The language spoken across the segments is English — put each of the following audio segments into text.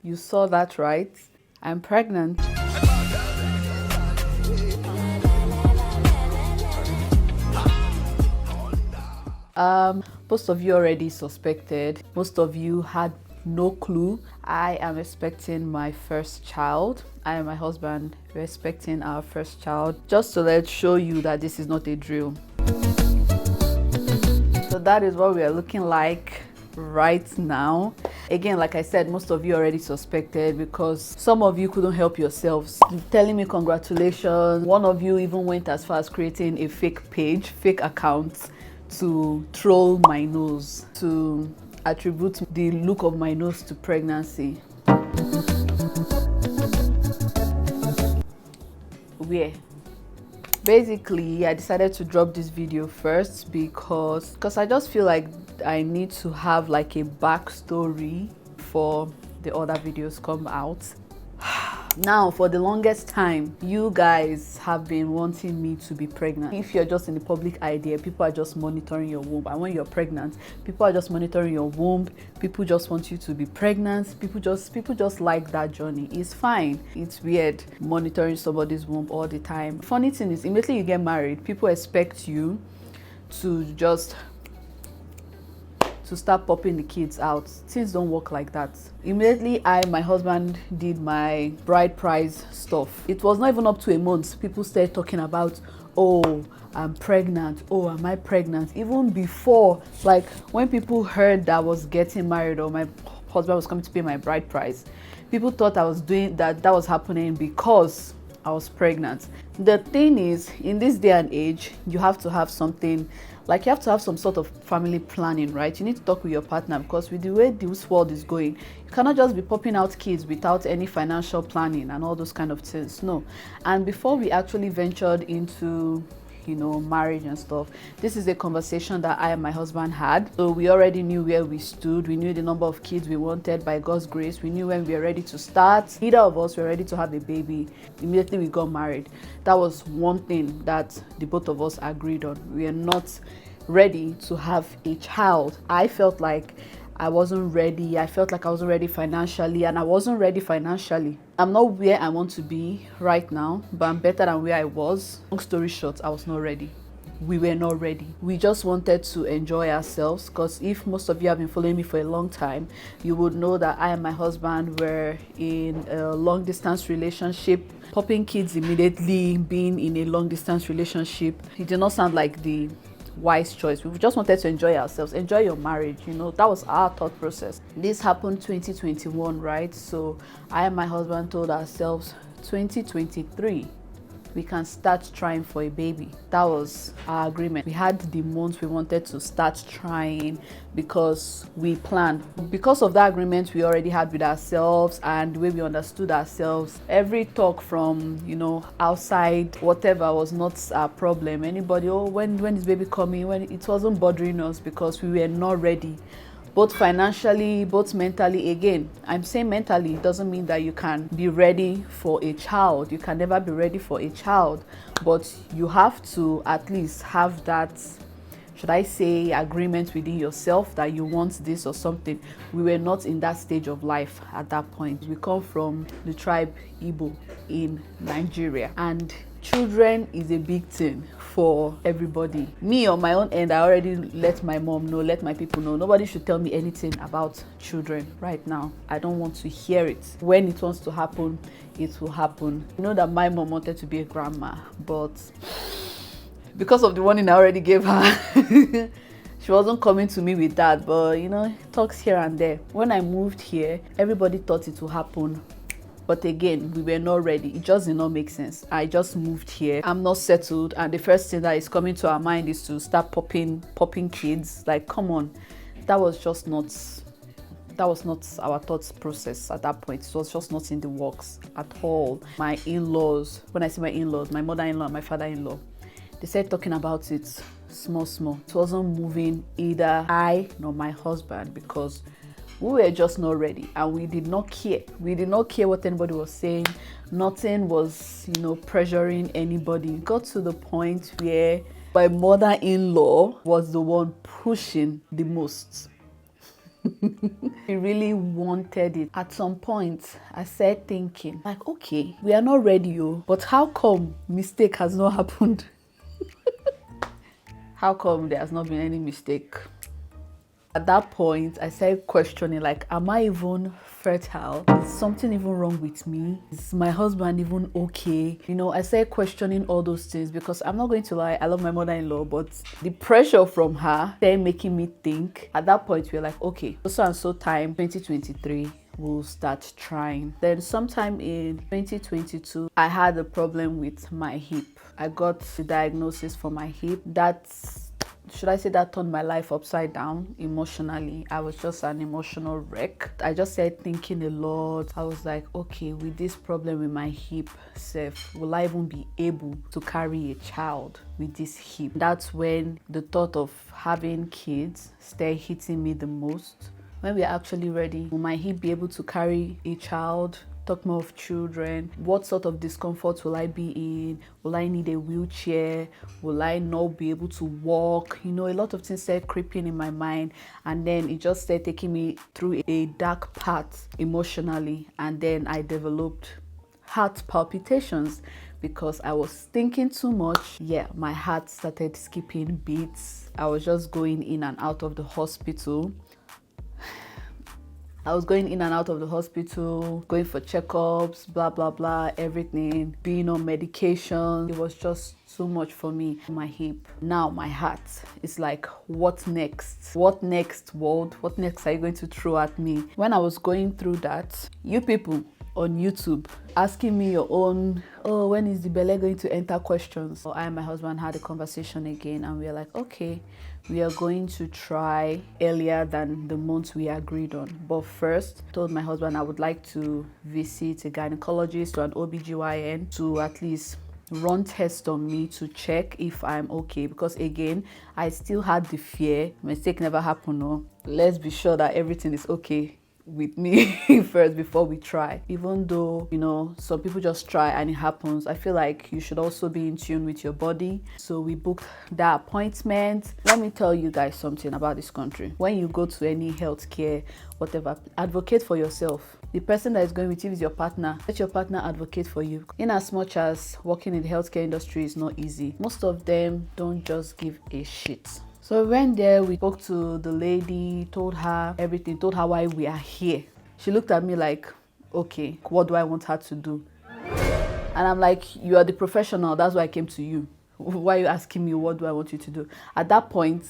You saw that right? I'm pregnant. Most of you already suspected. Most of you had no clue. I am expecting my first child. I and my husband we're expecting our first child. Just to show you that this is not a drill. So that is what we are looking like right now. Again, like I said, most of you already suspected because some of you couldn't help yourselves telling me congratulations. One of you even went as far as creating a fake page, fake account to troll my nose, to attribute the look of my nose to pregnancy. Where? Basically, I decided to drop this video first because I just feel like I need to have like a backstory for the other videos come out. Now, for the longest time, you guys have been wanting me to be pregnant. If you're just in the public idea, people are just monitoring your womb. And when you're pregnant, people are just monitoring your womb. People just want you to be pregnant. People just like that journey. It's fine. It's weird monitoring somebody's womb all the time. Funny thing is, immediately you get married, people expect you to start popping the kids out. Things don't work like that. Immediately my husband did my bride price stuff. It was not even up to a month. People started talking about, oh, I'm pregnant. Oh, am I pregnant? Even before, like when people heard that I was getting married or my husband was coming to pay my bride price, people thought I was doing that was happening because I was pregnant. The thing is, in this day and age, you have to have something, like you have to have some sort of family planning, right? You need to talk with your partner because with the way this world is going, you cannot just be popping out kids without any financial planning and all those kind of things. No. And before we actually ventured into marriage and stuff, this is a conversation that I and my husband had. So we already knew where we stood. We knew the number of kids we wanted. By God's grace, we knew when we were ready to start. Neither of us were ready to have a baby. Immediately we got married. That was one thing that the both of us agreed on. We are not ready to have a child. I felt like I wasn't ready. I felt like I wasn't ready financially, and I wasn't ready financially. I'm not where I want to be right now, but I'm better than where I was. Long story short, I was not ready. We were not ready. We just wanted to enjoy ourselves, because if most of you have been following me for a long time, you would know that I and my husband were in a long distance relationship. Popping kids immediately, being in a long distance relationship, it did not sound like the wise choice. We just wanted to enjoy ourselves, enjoy your marriage. That was our thought process. This happened 2021, right? So I and my husband told ourselves 2023 we can start trying for a baby. That was our agreement. We had the months we wanted to start trying because we planned. Because of that agreement we already had with ourselves and the way we understood ourselves, every talk from outside, whatever, was not our problem. Anybody, oh, when is baby coming? When it wasn't bothering us because we were not ready. Both financially, both mentally. Again, I'm saying mentally, it doesn't mean that you can be ready for a child. You can never be ready for a child, but you have to at least have that, should I say, agreement within yourself that you want this or something. We were not in that stage of life at that point. We come from the tribe Igbo in Nigeria, and children is a big thing for everybody. Me, on my own end, I already let my mom know, let my people know. Nobody should tell me anything about children right now. I don't want to hear it. When it wants to happen, it will happen. That my mom wanted to be a grandma, but because of the warning I already gave her, she wasn't coming to me with that. But talks here and there. When I moved here, everybody thought it would happen. But again, we were not ready. It just did not make sense. I just moved here. I'm not settled. And the first thing that is coming to our mind is to start popping kids. Like, come on. That was not our thought process at that point. It was just not in the works at all. My in-laws, when I say my in-laws, my mother-in-law and my father-in-law, they started talking about it small. It wasn't moving either I nor my husband because we were just not ready, and we did not care. We did not care what anybody was saying. Nothing was, pressuring anybody. It got to the point where my mother-in-law was the one pushing the most. She really wanted it. At some point, I started thinking, like, okay, we are not ready, but how come mistake has not happened? How come there has not been any mistake? At that point, I started questioning, like, am I even fertile? Is something even wrong with me? Is my husband even okay? I started questioning all those things because I'm not going to lie, I love my mother-in-law, but the pressure from her started making me think. At that point, we were like, okay, so and so time, 2023, we'll start trying. Then sometime in 2022, I had a problem with my hip. I got the diagnosis for my hip. Should I say that turned my life upside down emotionally? I was just an emotional wreck. I just started thinking a lot. I was like, okay, with this problem with my hip self, will I even be able to carry a child with this hip? That's when the thought of having kids started hitting me the most. When we're actually ready, will my hip be able to carry a child? Talk more of children. What sort of discomfort will I be in? Will I need a wheelchair? Will I not be able to walk? A lot of things started creeping in my mind, and then it just started taking me through a dark path emotionally. And then I developed heart palpitations because I was thinking too much. Yeah, my heart started skipping beats. I was just going in and out of the hospital. Going for checkups, blah, blah, blah, everything, being on medication. It was just too much for me. My hip. Now my heart is like, what next? What next, world? What next are you going to throw at me? When I was going through that, you people on YouTube asking me your own, oh, when is the belle going to enter questions? So I and my husband had a conversation again, and we were like, okay, we are going to try earlier than the month we agreed on. But first, I told my husband I would like to visit a gynecologist or an OBGYN to at least run tests on me to check if I'm okay, because again, I still had the fear, mistake never happened. No, let's be sure that everything is okay with me first before we try. Even though some people just try and it happens, I feel like you should also be in tune with your body. So we booked that appointment. Let me tell you guys something about this country. When you go to any healthcare, whatever, advocate for yourself. The person that is going with you is your partner. Let your partner advocate for you. In as much as working in the healthcare industry is not easy, most of them don't just give a shit. So we went there, we spoke to the lady, told her everything, told her why we are here. She looked at me like, okay, what do I want her to do? And I'm like, you are the professional, that's why I came to you. Why are you asking me what do I want you to do? At that point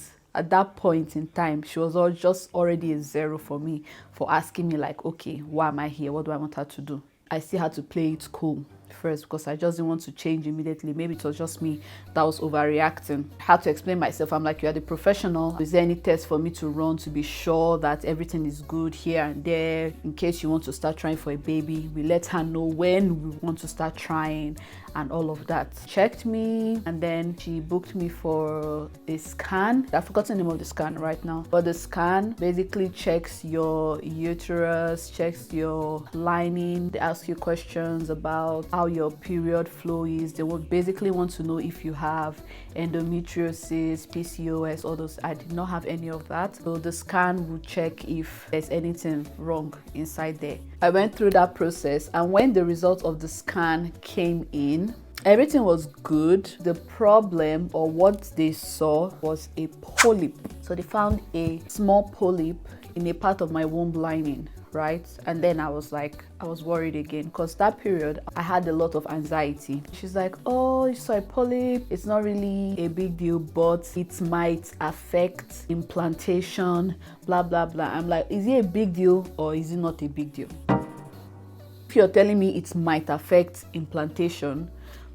in time, she was just already a zero for me for asking me like, okay, why am I here? What do I want her to do? I still had to play it cool first because I just didn't want to change immediately. Maybe it was just me that was overreacting. I had to explain myself. I'm like, you are the professional. Is there any test for me to run to be sure that everything is good here and there? In case you want to start trying for a baby, we let her know when we want to start trying and all of that. Checked me, and then she booked me for a scan. I've forgotten the name of the scan right now, but the scan basically checks your uterus, checks your lining. They ask you questions about how your period flow is. They would basically want to know if you have endometriosis, PCOS, all those. I did not have any of that. So the scan will check if there's anything wrong inside there. I went through that process, and when the result of the scan came in, everything was good. The problem, or what they saw, was a polyp. So they found a small polyp in a part of my womb lining, right? And then I was worried again, because that period I had a lot of anxiety. She's like, oh, you saw a polyp, it's not really a big deal, but it might affect implantation, blah blah blah. I'm like, is it a big deal or is it not a big deal? If you're telling me it might affect implantation,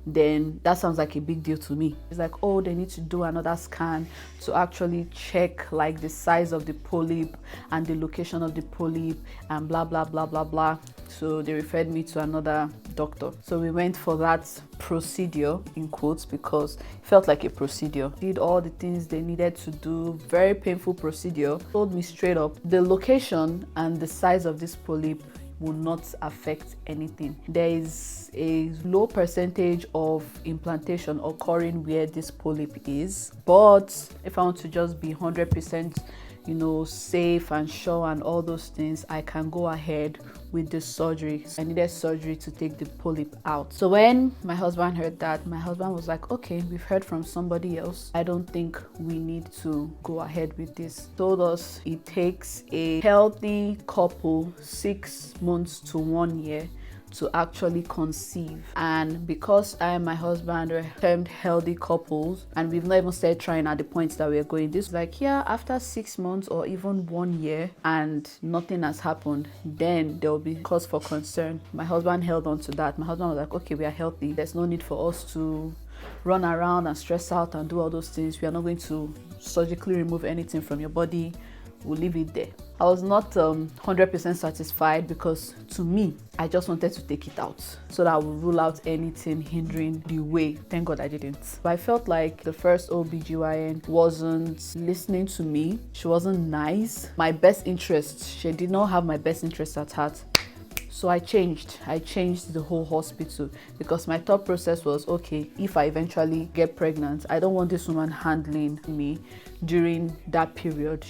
then that sounds like a big deal to me. It's like, oh, they need to do another scan to actually check like the size of the polyp and the location of the polyp and blah blah blah blah blah. So they referred me to another doctor. So we went for that procedure, in quotes, because it felt like a procedure. Did all the things they needed to do. Very painful procedure. Told me straight up, the location and the size of this polyp will not affect anything. There is a low percentage of implantation occurring where this polyp is, but if I want to just be 100% safe and sure and all those things, I can go ahead with the surgery. I needed surgery to take the polyp out. So when my husband heard that, my husband was like, okay, we've heard from somebody else. I don't think we need to go ahead with this. Told us it takes a healthy couple 6 months to 1 year to actually conceive. And because I and my husband are termed healthy couples, and we've not even started trying at the point that we're going, this like, yeah, after 6 months or even 1 year and nothing has happened, then there will be cause for concern. My husband held on to that. My husband was like, okay, we are healthy, there's no need for us to run around and stress out and do all those things. We are not going to surgically remove anything from your body, we'll leave it there. I was not 100% satisfied, because to me, I just wanted to take it out so that I would rule out anything hindering the way. Thank God I didn't. But I felt like the first OBGYN wasn't listening to me. She wasn't nice. My best interest, she did not have my best interest at heart. So I changed the whole hospital, because my thought process was, okay, if I eventually get pregnant, I don't want this woman handling me during that period.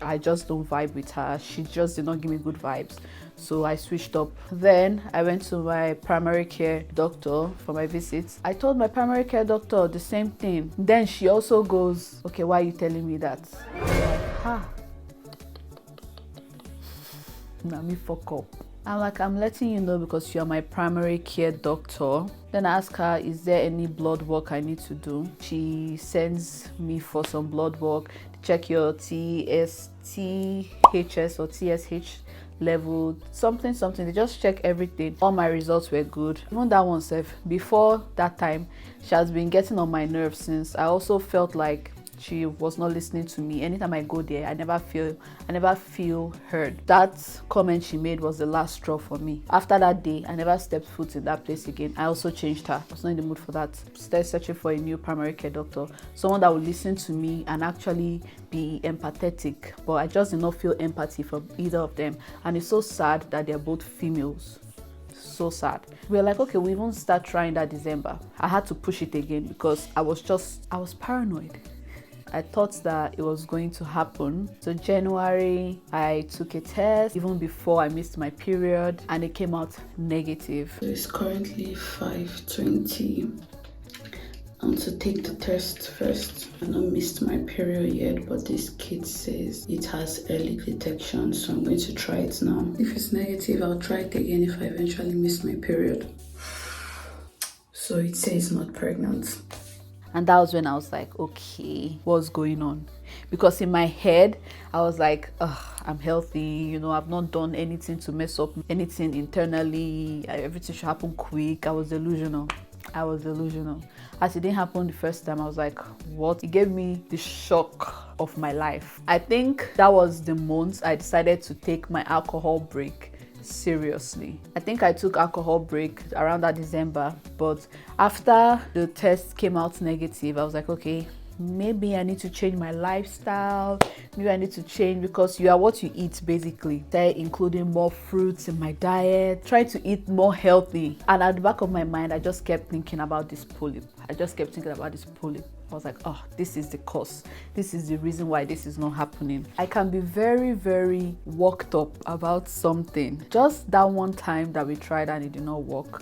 I just don't vibe with her. She just did not give me good vibes. So I switched up. Then I went to my primary care doctor for my visits. I told my primary care doctor the same thing. Then she also goes, okay, why are you telling me that? Now me fuck up. I'm like, I'm letting you know because you're my primary care doctor. Then I ask her, is there any blood work I need to do? She sends me for some blood work to check your THS or TSH level, something. They just check everything. All my results were good. Even that one self, before that time, she has been getting on my nerves since. I also felt like she was not listening to me. Anytime I go there, I never feel heard. That comment she made was the last straw for me. After that day, I never stepped foot in that place again. I also changed her. I was not in the mood for that. Started searching for a new primary care doctor, someone that would listen to me and actually be empathetic. But I just did not feel empathy from either of them. And it's so sad that they're both females. So sad. We were like, okay, we won't start trying that December. I had to push it again because I was paranoid. I thought that it was going to happen. So January, I took a test even before I missed my period, and it came out negative. So it's currently 5:20. I want to take the test first. I've not missed my period yet, but this kit says it has early detection, so I'm going to try it now. If it's negative, I'll try it again if I eventually miss my period. So it says not pregnant. And that was when I was like, okay, what's going on? Because in my head, I was like, I'm healthy, I've not done anything to mess up anything internally. Everything should happen quick. I was delusional. As it didn't happen the first time, I was like, what? It gave me the shock of my life. I think that was the month I decided to take my alcohol break seriously. I think I took alcohol break around that December, but after the test came out negative, I was like, okay, maybe I need to change my lifestyle. Maybe I need to change, because you are what you eat, basically. Start including more fruits in my diet, try to eat more healthy. And at the back of my mind, I just kept thinking about this polyp. I was like, oh, this is the cause. This is the reason why this is not happening. I can be very, very worked up about something. Just that one time that we tried and it did not work,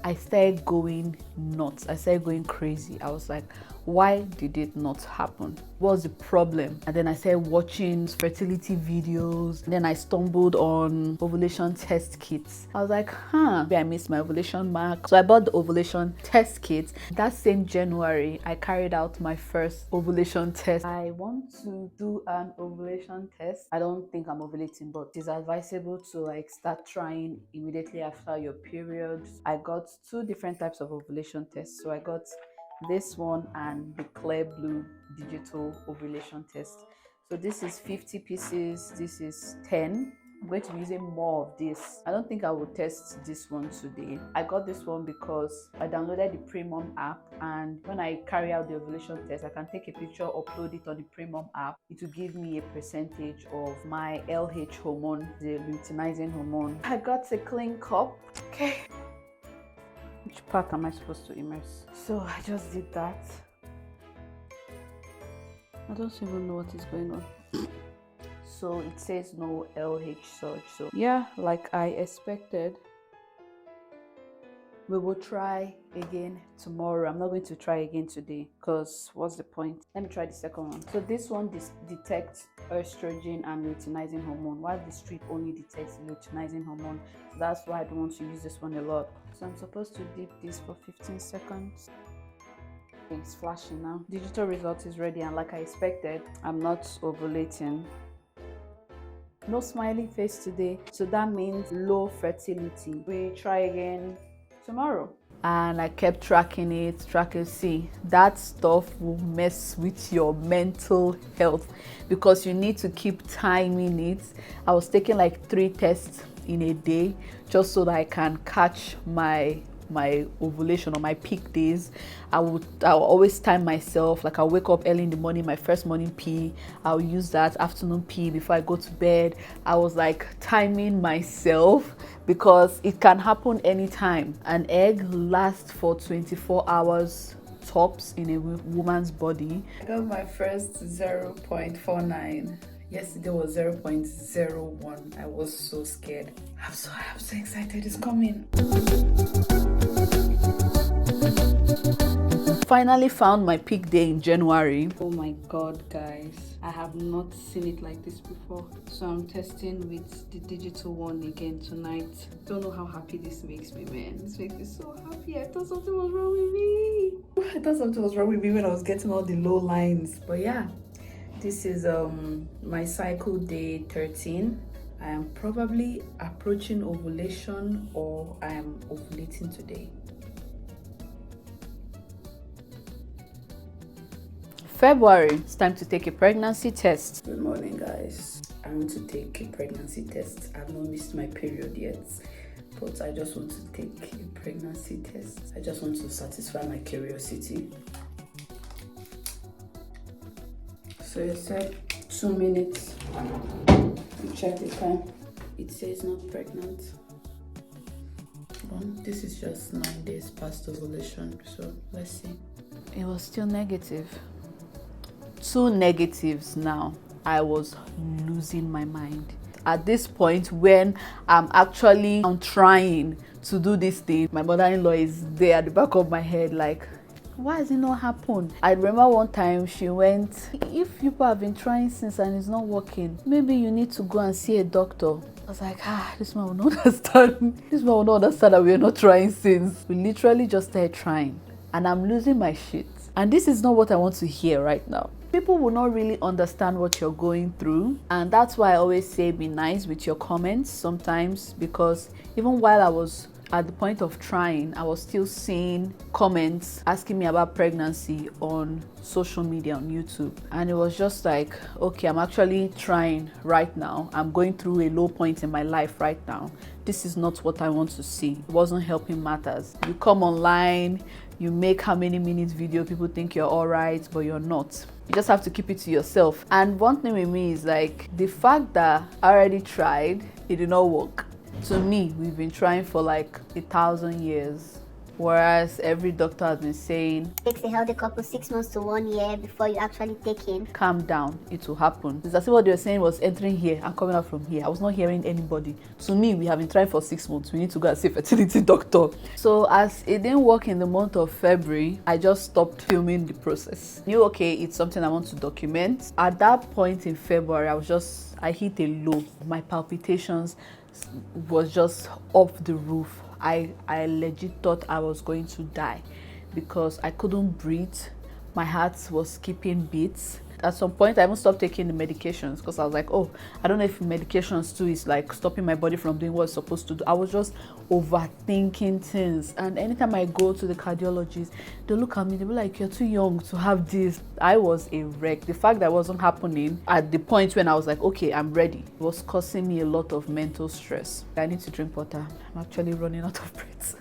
I started going nuts. I started going crazy. I was like, why did it not happen? What was the problem? And then I started watching fertility videos. And then I stumbled on ovulation test kits. I was like, maybe I missed my ovulation mark. So I bought the ovulation test kit. That same January, I carried out my first ovulation test. I want to do an ovulation test. I don't think I'm ovulating, but it's advisable to start trying immediately after your period. I got 2 different types of ovulation tests. So I got this one and the clear blue digital ovulation test. So this is 50 pieces, this is 10. I'm going to be using more of this. I don't think I will test this one today. I got this one because I downloaded the Premium app, and when I carry out the ovulation test, I can take a picture, upload it on the Premium app. It will give me a percentage of my LH hormone, the luteinizing hormone. I got a clean cup. Okay. Which part am I supposed to immerse? So I just did that. I don't even know what is going on. so it says no LH surge. So yeah, like I expected. We will try again tomorrow. I'm not going to try again today because what's the point? Let me try the second one. So this one detects estrogen and luteinizing hormone, while the strip only detects luteinizing hormone. So that's why I don't want to use this one a lot. So I'm supposed to dip this for 15 seconds. Okay, it's flashing now. Digital result is ready, and like I expected, I'm not ovulating. No smiley face today, so that means low fertility. We try again tomorrow. And I kept tracking, see, that stuff will mess with your mental health because you need to keep timing it. I was taking like 3 tests in a day just so that I can catch my ovulation or my peak days. I'll always time myself. Like I'll wake up early in the morning, my first morning pee, I'll use that afternoon pee before I go to bed. I was like timing myself because it can happen anytime. An egg lasts for 24 hours tops in a woman's body. I got my first 0.49. Yesterday was 0.01. I was so scared. I'm so excited. It's coming. Finally found my peak day in January. Oh my god, guys, I have not seen it like this before. So I'm testing with the digital one again tonight. Don't know how happy this makes me, man. This makes me so happy. I thought something was wrong with me. I thought something was wrong with me when I was getting all the low lines. But yeah, this is my cycle day 13. I am probably approaching ovulation, or I am ovulating today. February, it's time to take a pregnancy test. Good morning, guys. I want to take a pregnancy test. I've not missed my period yet, but I just want to take a pregnancy test. I just want to satisfy my curiosity. So it said 2 minutes. Check the time. It says not pregnant. Well, this is just 9 days past ovulation, so let's see. It was still negative. 2 negatives now. I was losing my mind. At this point, when I'm trying to do this thing, my mother-in-law is there at the back of my head like, why has it not happened? I remember one time she went, if people have been trying since and it's not working, maybe you need to go and see a doctor. I was like, this man will not understand. This man will not understand that we are not trying since. We literally just started trying and I'm losing my shit. And this is not what I want to hear right now. People will not really understand what you're going through, and that's why I always say be nice with your comments sometimes, because even while I was at the point of trying, I was still seeing comments asking me about pregnancy on social media, on YouTube, and it was just like, okay, I'm actually trying right now. I'm going through a low point in my life right now. This is not what I want to see. It wasn't helping matters. You come online, you make how many minutes video, people think you're all right, but you're not. You just have to keep it to yourself. And one thing with me is like the fact that I already tried, it did not work. To me, we've been trying for like 1,000 years. Whereas every doctor has been saying, it takes a healthy couple 6 months to 1 year before you actually take in. Calm down, it will happen. It's as if what they were saying was entering here and coming out from here. I was not hearing anybody. To me, we have been trying for 6 months. We need to go and see a fertility doctor. So as it didn't work in the month of February, I just stopped filming the process. Knew, okay, it's something I want to document. At that point in February, I hit a low. My palpitations was just off the roof. I legit thought I was going to die because I couldn't breathe. My heart was skipping beats. At some point, I even stopped taking the medications because I was like, oh, I don't know if medications too is like stopping my body from doing what it's supposed to do. I was just overthinking things. And anytime I go to the cardiologist, they look at me, they be like, you're too young to have this. I was a wreck. The fact that it wasn't happening at the point when I was like, okay, I'm ready, it was causing me a lot of mental stress. I need to drink water. I'm actually running out of breath.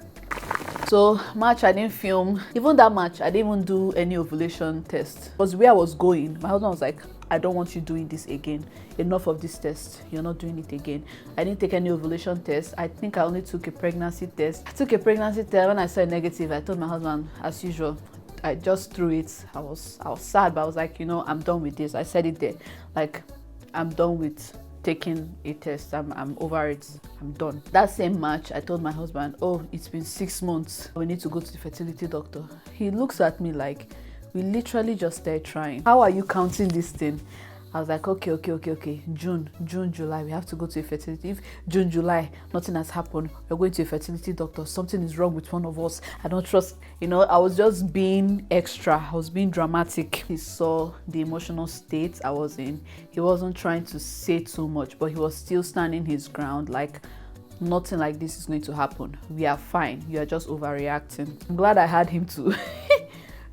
So March, I didn't film. Even that March, I didn't even do any ovulation test. Because where I was going, my husband was like, I don't want you doing this again. Enough of this test. You're not doing it again. I didn't take any ovulation test. I think I only took a pregnancy test. I took a pregnancy test. When I saw a negative, I told my husband, as usual, I just threw it. I was sad, but I was like, I'm done with this. I said it there. Like, I'm done with taking a test. I'm over it. I'm done. That same March, I told my husband, oh, it's been 6 months. We need to go to the fertility doctor. He looks at me like, we literally just started trying. How are you counting this thing? I was like, okay. June, July, we have to go to a fertility. If June, July, nothing has happened, we're going to a fertility doctor. Something is wrong with one of us. I don't trust, I was just being extra. I was being dramatic. He saw the emotional state I was in. He wasn't trying to say too much, but he was still standing his ground, like, nothing like this is going to happen. We are fine. You are just overreacting. I'm glad I had him to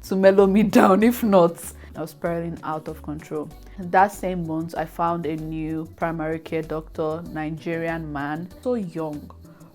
to mellow me down. If not, I was spiraling out of control. That same month, I found a new primary care doctor, Nigerian man, so young.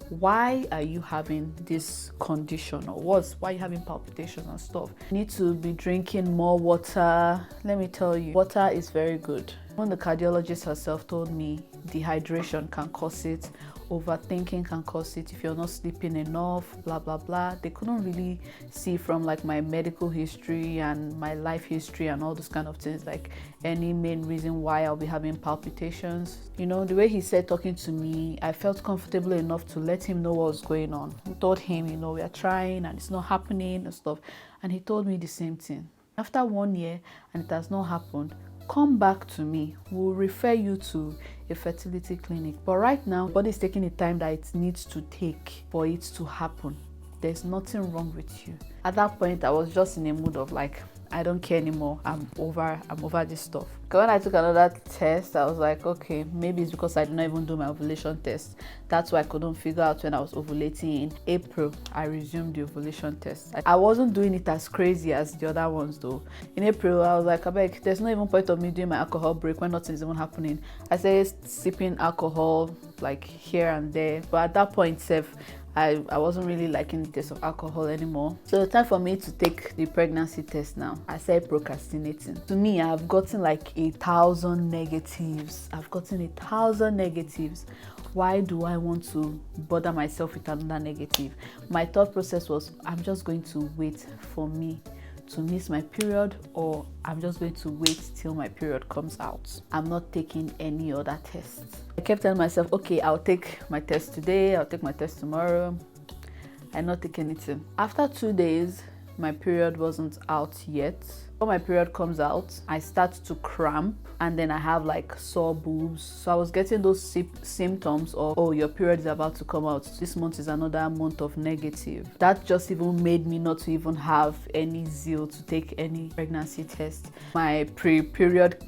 Why are you having this condition, or why are you having palpitations and stuff? You need to be drinking more water. Let me tell you, water is very good. When the cardiologist herself told me dehydration can cause it, overthinking can cause it, if you're not sleeping enough, blah blah blah. They couldn't really see from like my medical history and my life history and all those kind of things, like any main reason why I'll be having palpitations. The way he said talking to me, I felt comfortable enough to let him know what was going on. I told him, we are trying and it's not happening and stuff, and he told me the same thing. After 1 year and it has not happened, come back to me. We'll refer you to a fertility clinic. But right now, body is taking the time that it needs to take for it to happen. There's nothing wrong with you. At that point, I was just in a mood of like, I don't care anymore. I'm over this stuff. When I took another test, I was like, okay, maybe it's because I did not even do my ovulation test. That's why I couldn't figure out when I was ovulating. In April, I resumed the ovulation test. I wasn't doing it as crazy as the other ones though. In April, I was like, abeg, there's no even point of me doing my alcohol break when nothing is even happening. I started sipping alcohol like here and there. But at that point, I wasn't really liking the taste of alcohol anymore. So it's time for me to take the pregnancy test now. I started procrastinating. To me, I've gotten like 1,000 negatives. Why do I want to bother myself with another negative? My thought process was, I'm just going to wait for me to miss my period, or I'm just going to wait till my period comes out. I'm not taking any other tests. I kept telling myself, okay, I'll take my test today, I'll take my test tomorrow. I not take anything. After 2 days, my period wasn't out yet. When my period comes out, I start to cramp, and then I have like sore boobs. So I was getting those symptoms of, oh, your period is about to come out. This month is another month of negative. That just even made me not to even have any zeal to take any pregnancy test. My pre-period,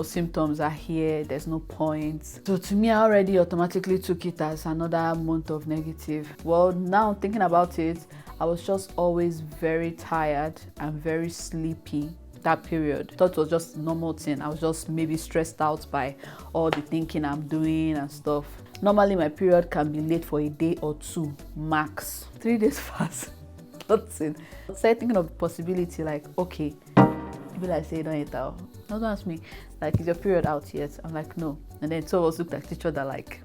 symptoms are here. There's no point. So to me, I already automatically took it as another month of negative. Well, now thinking about it, I was just always very tired and very sleepy that period. I thought it was just a normal thing. I was just maybe stressed out by all the thinking I'm doing and stuff. Normally my period can be late for a day or two max. 3 days fast. Nothing. I started thinking of the possibility like, okay, maybe I say don't eat out. Don't ask me, like, is your period out yet? I'm like, no. And then two of us looked at each other like,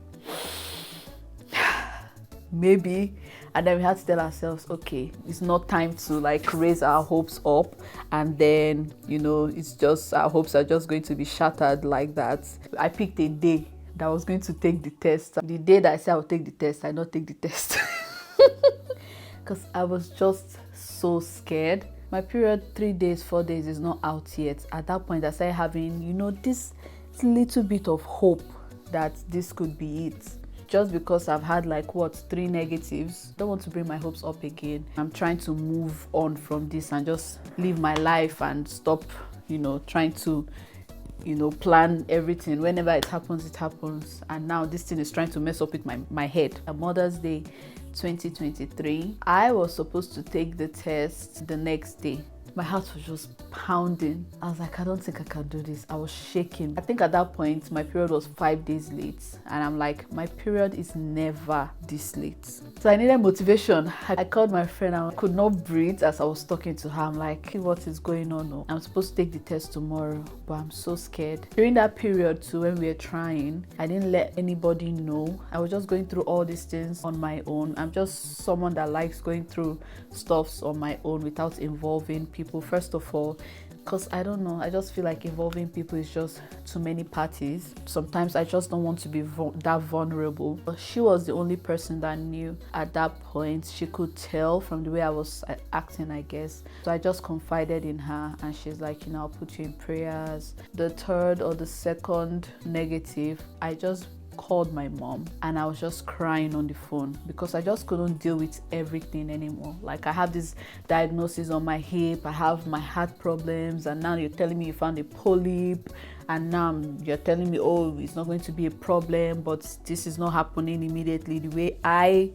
maybe. And then we had to tell ourselves, okay, it's not time to like raise our hopes up, and then it's just, our hopes are just going to be shattered like that. I picked a day that I was going to take the test. The day that I said I would take the test, I not take the test because I was just so scared. My period 3 days, 4 days is not out yet. At that point, I started having this little bit of hope that this could be it. Just because I've had like 3 negatives, don't want to bring my hopes up again. I'm trying to move on from this and just live my life and stop, trying to, plan everything. Whenever it happens, it happens. And now this thing is trying to mess up with my head. Mother's Day 2023, I was supposed to take the test the next day. My heart was just pounding. I was like, I don't think I can do this. I was shaking. I think at that point, my period was 5 days late. And I'm like, my period is never this late. So I needed motivation. I called my friend. I could not breathe as I was talking to her. I'm like, what is going on? No, I'm supposed to take the test tomorrow, but I'm so scared. During that period too, when we were trying, I didn't let anybody know. I was just going through all these things on my own. I'm just someone that likes going through stuffs on my own without involving people. First of all, because I don't know, I just feel like involving people is just too many parties. Sometimes I just don't want to be that vulnerable. But she was the only person that knew at that point. She could tell from the way I was acting, I guess. So I just confided in her, and she's like, you know, I'll put you in prayers. The third or the second negative, I just called my mom, and I was just crying on the phone because I just couldn't deal with everything anymore. Like, I have this diagnosis on my hip, I have my heart problems, and now you're telling me you found a polyp, and now you're telling me, oh, it's not going to be a problem, but this is not happening immediately the way I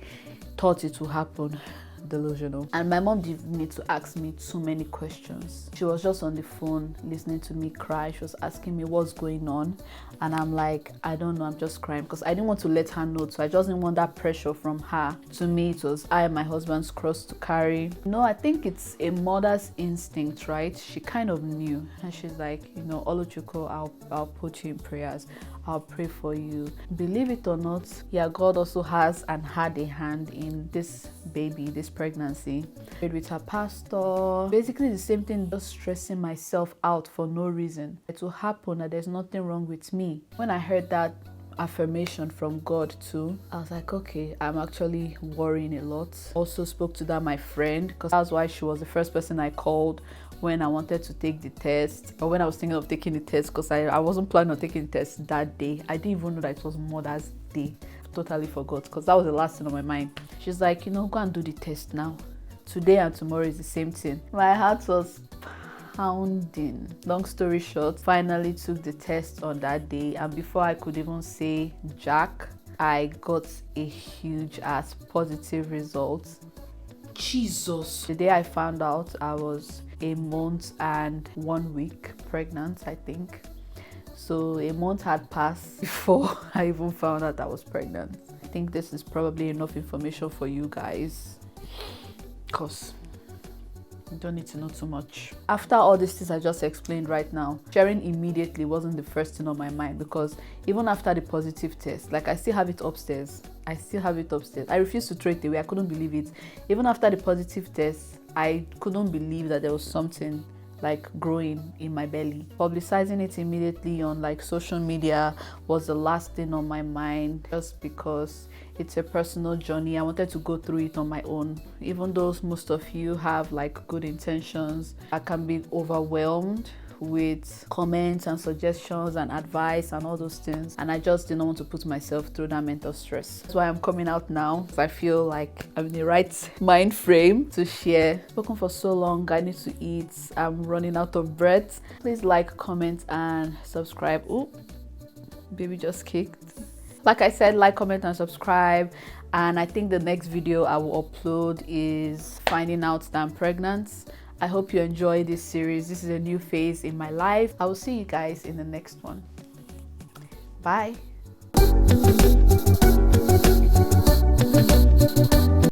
thought it would happen. Delusional. And my mom didn't need to ask me too many questions. She was just on the phone listening to me cry. She was asking me what's going on, and I'm like, I don't know, I'm just crying, because I didn't want to let her know. So I just didn't want that pressure from her. To me, it was I and my husband's cross to carry. No, I think it's a mother's instinct, right? She kind of knew, and she's like, you know, Oluchuko, I'll put you in prayers, I'll pray for you. Believe it or not, yeah, God also has and had a hand in this baby, this pregnancy. Prayed with her pastor. Basically the same thing, just stressing myself out for no reason. It will happen, that there's nothing wrong with me. When I heard that affirmation from God too, I was like, okay, I'm actually worrying a lot. Also spoke to that my friend, because that's why she was the first person I called when I wanted to take the test, or when I was thinking of taking the test, because I wasn't planning on taking the test that day. I didn't even know that it was Mother's Day. Totally forgot, because that was the last thing on my mind. She's like, you know, go and do the test now. Today and tomorrow is the same thing. My heart was pounding. Long story short, finally took the test on that day, and before I could even say Jack, I got a huge ass positive result. Jesus. The day I found out, I was a month and 1 week pregnant, I think. So a month had passed before I even found out I was pregnant. I think this is probably enough information for you guys, because you don't need to know too much. After all these things I just explained right now, sharing immediately wasn't the first thing on my mind, because even after the positive test, like, I still have it upstairs. I refused to throw it away. I couldn't believe it. Even after the positive test, I couldn't believe that there was something like growing in my belly. Publicizing it immediately on like social media was the last thing on my mind, just because it's a personal journey. I wanted to go through it on my own. Even though most of you have like good intentions, I can be overwhelmed with comments and suggestions and advice and all those things, and I just didn't want to put myself through that mental stress. That's why I'm coming out now. I feel like I'm in the right mind frame to share. I've spoken for so long, I need to eat, I'm running out of breath. Please like, comment and subscribe. Oh, baby just kicked. Like I said, like, comment and subscribe. And I think the next video I will upload is finding out that I'm pregnant. I hope you enjoy this series. This is a new phase in my life. I will see you guys in the next one. Bye.